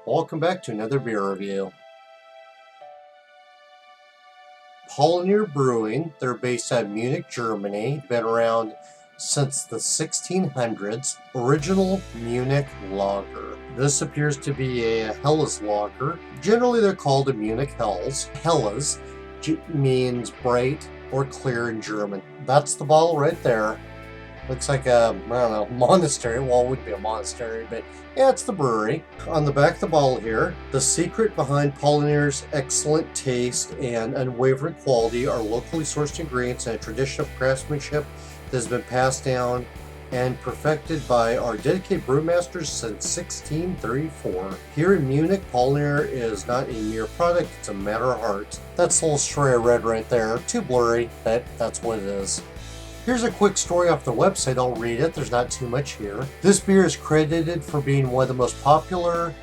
Welcome back to another beer review. Paulaner Brewing, they're based out of Munich, Germany. Been around since the 1600s. Original Munich lager. This appears to be a Helles lager. Generally they're called a Munich Helles. Helles means bright or clear in German. That's the bottle right there. Looks like a, I don't know, monastery. Well, it wouldn't be a monastery, but yeah, it's the brewery. On the back of the bottle here, the secret behind Paulaner's excellent taste and unwavering quality are locally sourced ingredients and a tradition of craftsmanship that has been passed down and perfected by our dedicated brewmasters since 1634. Here in Munich, Paulaner is not a mere product, it's a matter of heart. That's the little story I read right there. Too blurry, but that's what it is. Here's a quick story off the website. I'll read it. There's not too much here. This beer is credited for being one of the most popular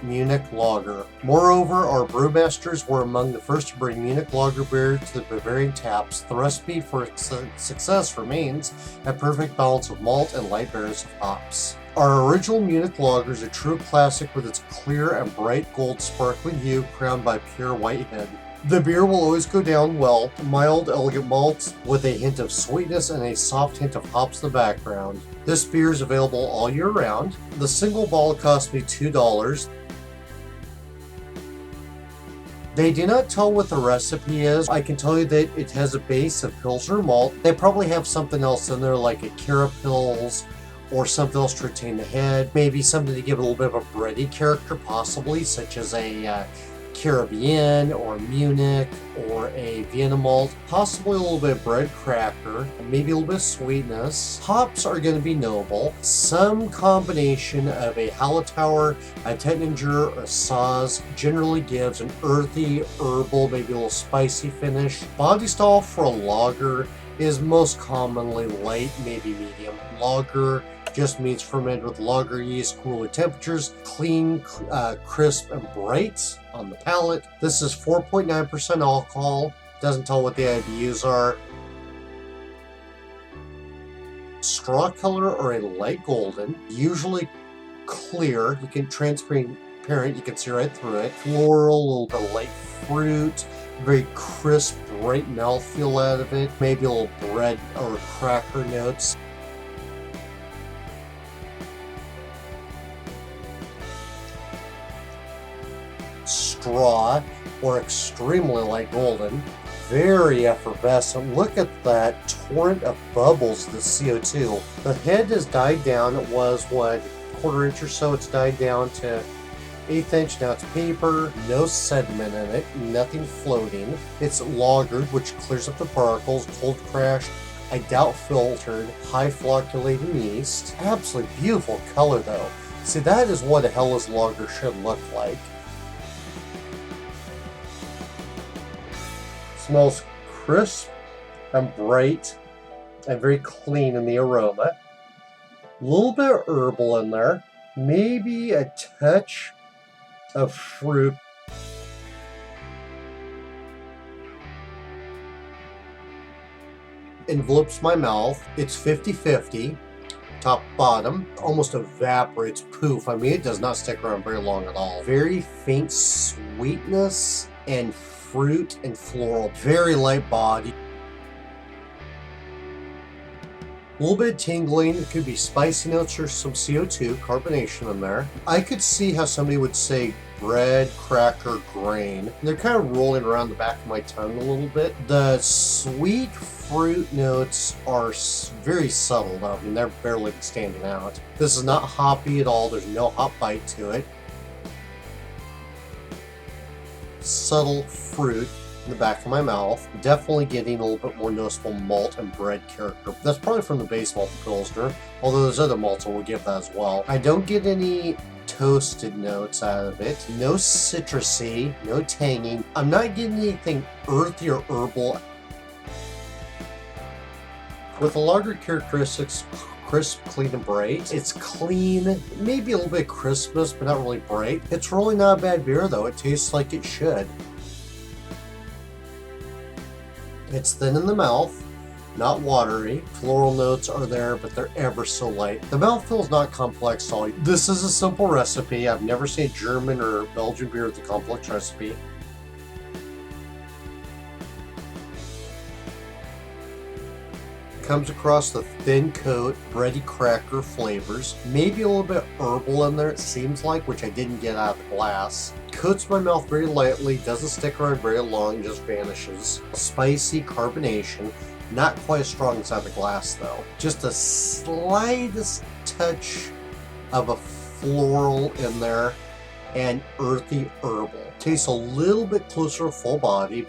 Munich lager. Moreover, our brewmasters were among the first to bring Munich lager beer to the Bavarian taps. The recipe for success remains a perfect balance of malt and light berries of hops. Our original Munich lager is a true classic with its clear and bright gold sparkling hue crowned by pure white head. The beer will always go down well. Mild, elegant malts with a hint of sweetness and a soft hint of hops in the background. This beer is available all year round. The single bottle cost me $2. They do not tell what the recipe is. I can tell you that it has a base of Pilsner malt. They probably have something else in there like a Carapils or something else to retain the head. Maybe something to give it a little bit of a bready character possibly, such as a Caribbean or Munich or a Vienna malt, possibly a little bit of bread cracker, maybe a little bit of sweetness. Hops are going to be noble. Some combination of a Hallertauer, a Tettnanger, or a Saaz generally gives an earthy, herbal, maybe a little spicy finish. Body style for a lager is most commonly light, maybe medium. Lager just means fermented with lager yeast, cooler temperatures, clean, crisp, and bright on the palate. This is 4.9% alcohol. Doesn't tell what the IBUs are. Straw color or a light golden, usually clear. You can transparent, you can see right through it. Floral, a little bit of light fruit, very crisp, bright mouthfeel out of it. Maybe a little bread or cracker notes. Straw or extremely light golden, very effervescent. Look at that torrent of bubbles, the CO2. The head has died down. It was what, quarter inch or so. It's died down to 1/8 inch. Now it's paper, no sediment in it, nothing floating. It's lagered, which clears up the particles, cold crashed, I doubt filtered, high flocculating yeast. Absolutely beautiful color though. See, that is what a Helles lager should look like. Smells crisp and bright and very clean in the aroma. A little bit of herbal in there. Maybe a touch of fruit. Envelopes my mouth. It's 50-50. Top bottom. Almost evaporates. Poof. I mean, it does not stick around very long at all. Very faint sweetness and fruit and floral, very light body. A little bit of tingling, it could be spicy notes or some CO2, carbonation in there. I could see how somebody would say bread, cracker, grain. They're kind of rolling around the back of my tongue a little bit. The sweet fruit notes are very subtle though. I mean, they're barely standing out. This is not hoppy at all, there's no hop bite to it. Subtle fruit in the back of my mouth. Definitely getting a little bit more noticeable malt and bread character. That's probably from the base malt Pilsner, although there's other malts I will give that as well. I don't get any toasted notes out of it. No citrusy, no tangy. I'm not getting anything earthy or herbal. With the lager characteristics, crisp, clean, and bright. It's clean, maybe a little bit of crispness, but not really bright. It's really not a bad beer though. It tastes like it should. It's thin in the mouth. not watery. Floral notes are there, but they're ever so light. The mouthfeel is not complex at all. This is a simple recipe. I've never seen German or Belgian beer with a complex recipe. Comes across the thin coat, bready cracker flavors, maybe a little bit herbal in there, it seems like, which I didn't get out of the glass. Coats my mouth very lightly, doesn't stick around very long, just vanishes. Spicy carbonation, not quite as strong inside the glass though. Just a slightest touch of a floral in there and earthy herbal. Tastes a little bit closer to full body.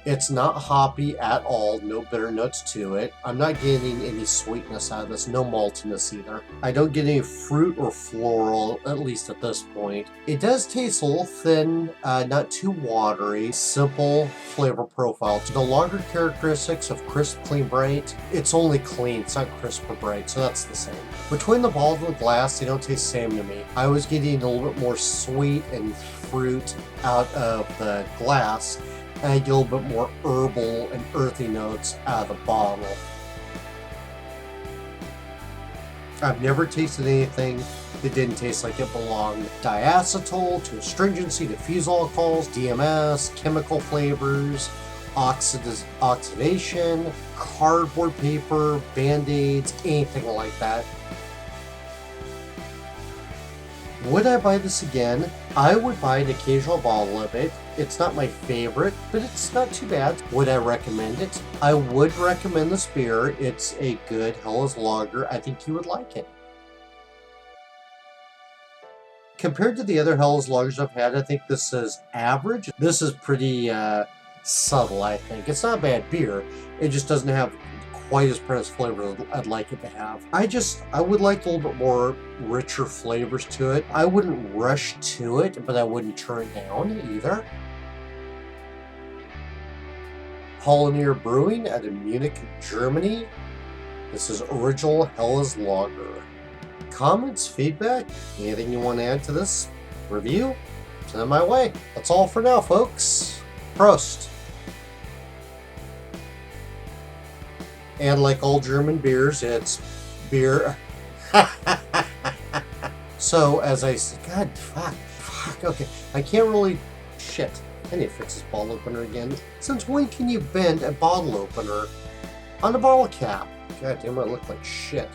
It's not hoppy at all, no bitter notes to it. I'm not getting any sweetness out of this, no maltiness either. I don't get any fruit or floral, at least at this point. It does taste a little thin, not too watery, simple flavor profile. The lager characteristics of crisp, clean, bright, it's only clean, it's not crisp or bright, so that's the same. Between the bottle and the glass, they don't taste the same to me. I was getting a little bit more sweet and fruit out of the glass, and I get a little bit more herbal and earthy notes out of the bottle. I've never tasted anything that didn't taste like it belonged. Diacetyl to astringency to fusel alcohols, DMS, chemical flavors, oxidation, cardboard paper, band-aids, anything like that. Would I buy this again? I would buy an occasional bottle of it. It's not my favorite, but it's not too bad. Would I recommend it? I would recommend this beer. It's a good Helles lager. I think you would like it. Compared to the other Helles lagers I've had, I think this is average. This is pretty subtle, I think. It's not a bad beer. It just doesn't have quite as pronounced flavor as I'd like it to have. I would like a little bit more richer flavors to it. I wouldn't rush to it, but I wouldn't turn it down either. Paulaner Brewing out of Munich, Germany. This is original Helles lager. Comments, feedback, anything you want to add to this review? Send it my way. That's all for now, folks. Prost. And like all German beers, it's beer. So as I said, God, fuck, okay. I can't really, shit. I need to fix this bottle opener again. Since when can you bend a bottle opener on a bottle cap? God damn, I look like shit.